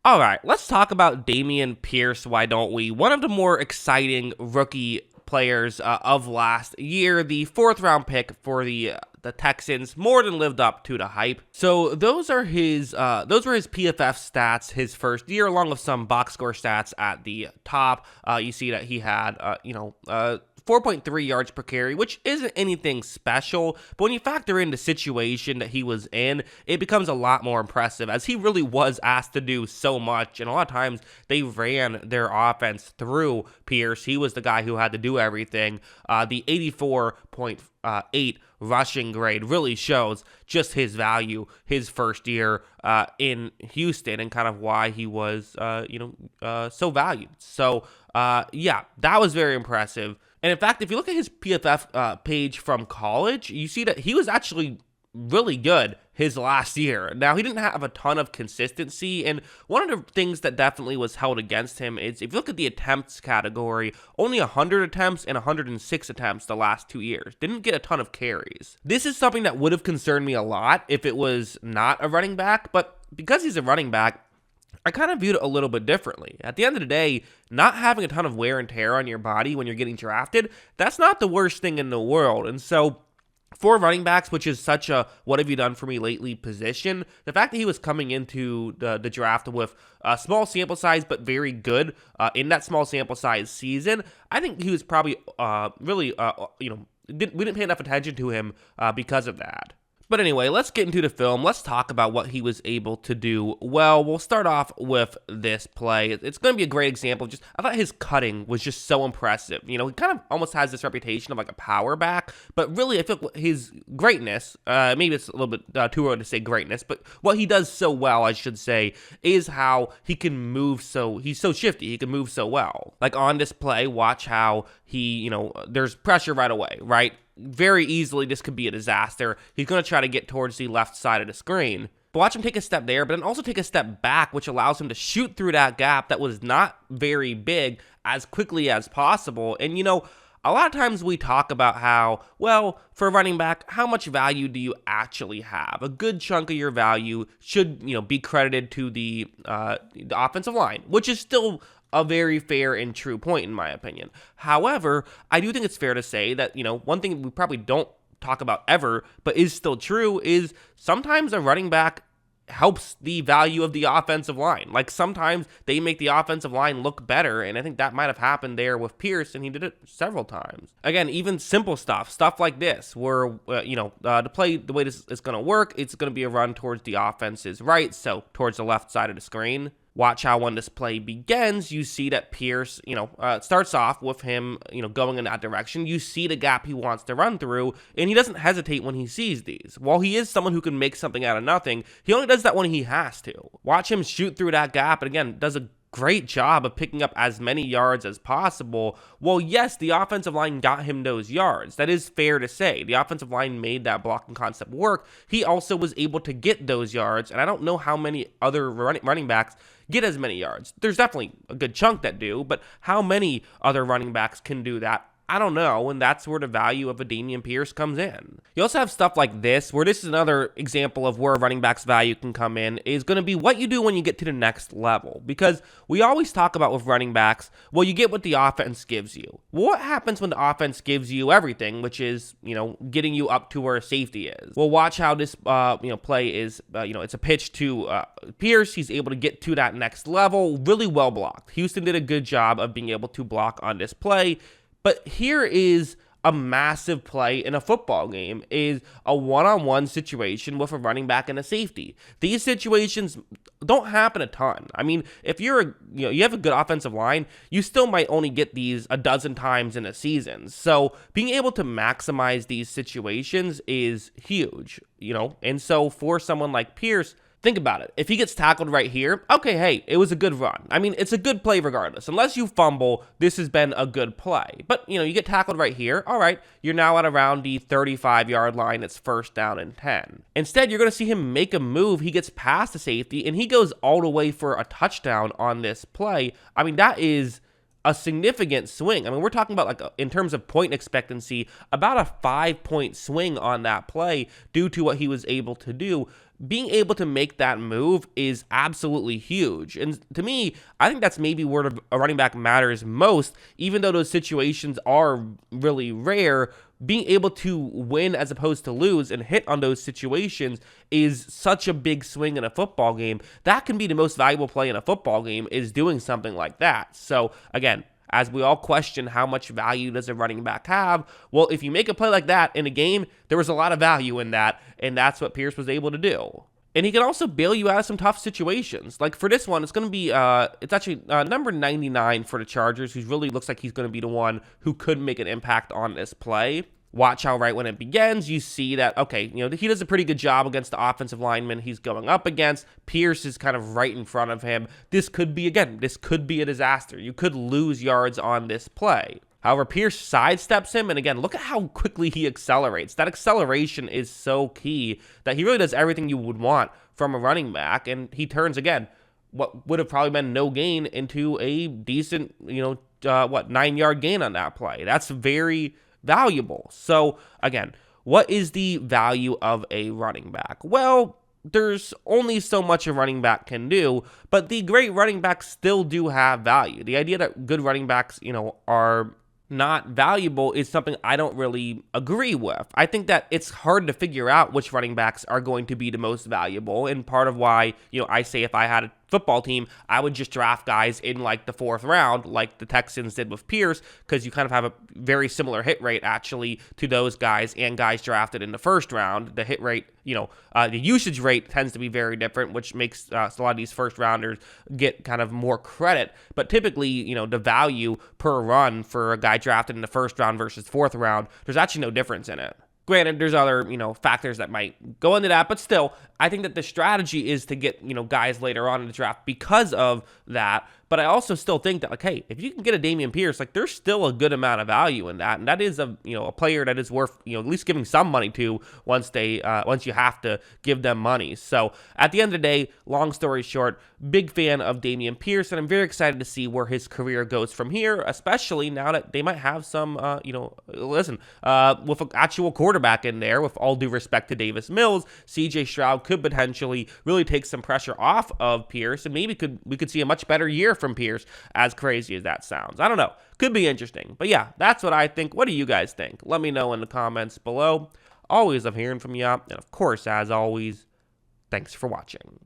All right, let's talk about Damien Pierce, why don't we? One of the more exciting rookie players of last year, the 4th-round pick for the Texans, more than lived up to the hype. So those were his PFF stats his first year, along with some box score stats at the top. You see that he had 4.3 yards per carry, which isn't anything special, but when you factor in the situation that he was in, it becomes a lot more impressive, as he really was asked to do so much, and a lot of times they ran their offense through Pierce. He was the guy who had to do everything. The 84.8 rushing grade really shows just his value his first year in Houston, and kind of why he was so valued. So yeah, that was very impressive. And in fact, if you look at his PFF page from college, you see that he was actually really good his last year. Now, he didn't have a ton of consistency, and one of the things that definitely was held against him is, if you look at the attempts category, only 100 attempts and 106 attempts the last 2 years. Didn't get a ton of carries. This is something that would have concerned me a lot if it was not a running back, but because he's a running back, I kind of viewed it a little bit differently. At the end of the day, not having a ton of wear and tear on your body when you're getting drafted, that's not the worst thing in the world. And so for running backs, which is such a what have you done for me lately position, the fact that he was coming into the draft with a small sample size but very good in that small sample size season, I think he was probably we didn't pay enough attention to him because of that. But anyway, let's get into the film. Let's talk about what he was able to do. Well, we'll start off with this play. It's going to be a great example. I thought his cutting was just so impressive. You know, he kind of almost has this reputation of like a power back, but really I feel his greatness, maybe it's a little bit too early to say greatness, but what he does so well, I should say, is how he can move he's so shifty. He can move so well. Like on this play, watch how he, there's pressure right away, right? Very easily, this could be a disaster. He's going to try to get towards the left side of the screen. But watch him take a step there, but then also take a step back, which allows him to shoot through that gap that was not very big as quickly as possible. And, a lot of times we talk about how, well, for a running back, how much value do you actually have? A good chunk of your value should, be credited to the offensive line, which is still a very fair and true point in my opinion. However, I do think it's fair to say that, one thing we probably don't talk about ever, but is still true, is sometimes a running back helps the value of the offensive line. Like sometimes they make the offensive line look better, and I think that might have happened there with Pierce, and he did it several times. Again, even simple stuff like this, where, the play, the way this is going to work, it's going to be a run towards the offense's right, so towards the left side of the screen. Watch how when this play begins, you see that Pierce, starts off with him, going in that direction. You see the gap he wants to run through, and he doesn't hesitate when he sees these. While he is someone who can make something out of nothing, he only does that when he has to. Watch him shoot through that gap, and again, does a great job of picking up as many yards as possible. Well, yes, the offensive line got him those yards. That is fair to say. The offensive line made that blocking concept work. He also was able to get those yards, and I don't know how many other running backs get as many yards. There's definitely a good chunk that do, but how many other running backs can do that? I don't know, and that's where the value of a Damien Pierce comes in. You also have stuff like this, where this is another example of where a running back's value can come in, is going to be what you do when you get to the next level. Because we always talk about with running backs, well, you get what the offense gives you. What happens when the offense gives you everything, which is, getting you up to where safety is? Well, watch how this, play is, it's a pitch to Pierce. He's able to get to that next level, really well blocked. Houston did a good job of being able to block on this play. But here is a massive play in a football game, is a one-on-one situation with a running back and a safety. These situations don't happen a ton. I mean, if you have a good offensive line, you still might only get these a dozen times in a season. So being able to maximize these situations is huge, And so for someone like Pierce, think about it. If he gets tackled right here, okay, hey, it was a good run. I mean, it's a good play regardless. Unless you fumble, this has been a good play. But, you get tackled right here. All right, you're now at around the 35-yard line. It's 1st down and 10. Instead, you're going to see him make a move. He gets past the safety, and he goes all the way for a touchdown on this play. I mean, that is a significant swing. I mean, we're talking about, in terms of point expectancy, about a 5-point swing on that play due to what he was able to do. being able to make that move is absolutely huge. And to me, I think that's maybe where a running back matters most, even though those situations are really rare. Being able to win as opposed to lose and hit on those situations is such a big swing in a football game. That can be the most valuable play in a football game, is doing something like that. So again, as we all question how much value does a running back have, well, if you make a play like that in a game, there was a lot of value in that, and that's what Pierce was able to do. And he can also bail you out of some tough situations. Like for this one, it's going to be, it's actually number 99 for the Chargers, who really looks like he's going to be the one who could make an impact on this play. Watch how right when it begins, you see that, okay, he does a pretty good job against the offensive lineman he's going up against. Pierce is kind of right in front of him. This could be a disaster. You could lose yards on this play. However, Pierce sidesteps him, and again, look at how quickly he accelerates. That acceleration is so key that he really does everything you would want from a running back, and he turns, again, what would have probably been no gain into a decent, 9-yard gain on that play. That's very valuable. So, again, what is the value of a running back? Well, there's only so much a running back can do, but the great running backs still do have value. The idea that good running backs, are not valuable is something I don't really agree with. I think that it's hard to figure out which running backs are going to be the most valuable, and part of why, I say if I had a football team, I would just draft guys in like the 4th round, like the Texans did with Pierce, because you kind of have a very similar hit rate actually to those guys and guys drafted in the 1st round. The hit rate, the usage rate tends to be very different, which makes a lot of these 1st rounders get kind of more credit. But typically, the value per run for a guy drafted in the 1st round versus 4th round, there's actually no difference in it. Granted, there's other, factors that might go into that, but still, I think that the strategy is to get, guys later on in the draft because of that. But I also still think that, hey, if you can get a Damien Pierce, there's still a good amount of value in that, and that is a player that is worth at least giving some money to once you have to give them money. So at the end of the day, long story short, big fan of Damien Pierce, and I'm very excited to see where his career goes from here, especially now that they might have some with an actual quarterback in there. With all due respect to Davis Mills, C.J. Stroud could potentially really take some pressure off of Pierce, and maybe we could see a much better year from Pierce, as crazy as that sounds. I don't know. Could be interesting. But yeah, that's what I think. What do you guys think? Let me know in the comments below. Always love hearing from you. And of course, as always, thanks for watching.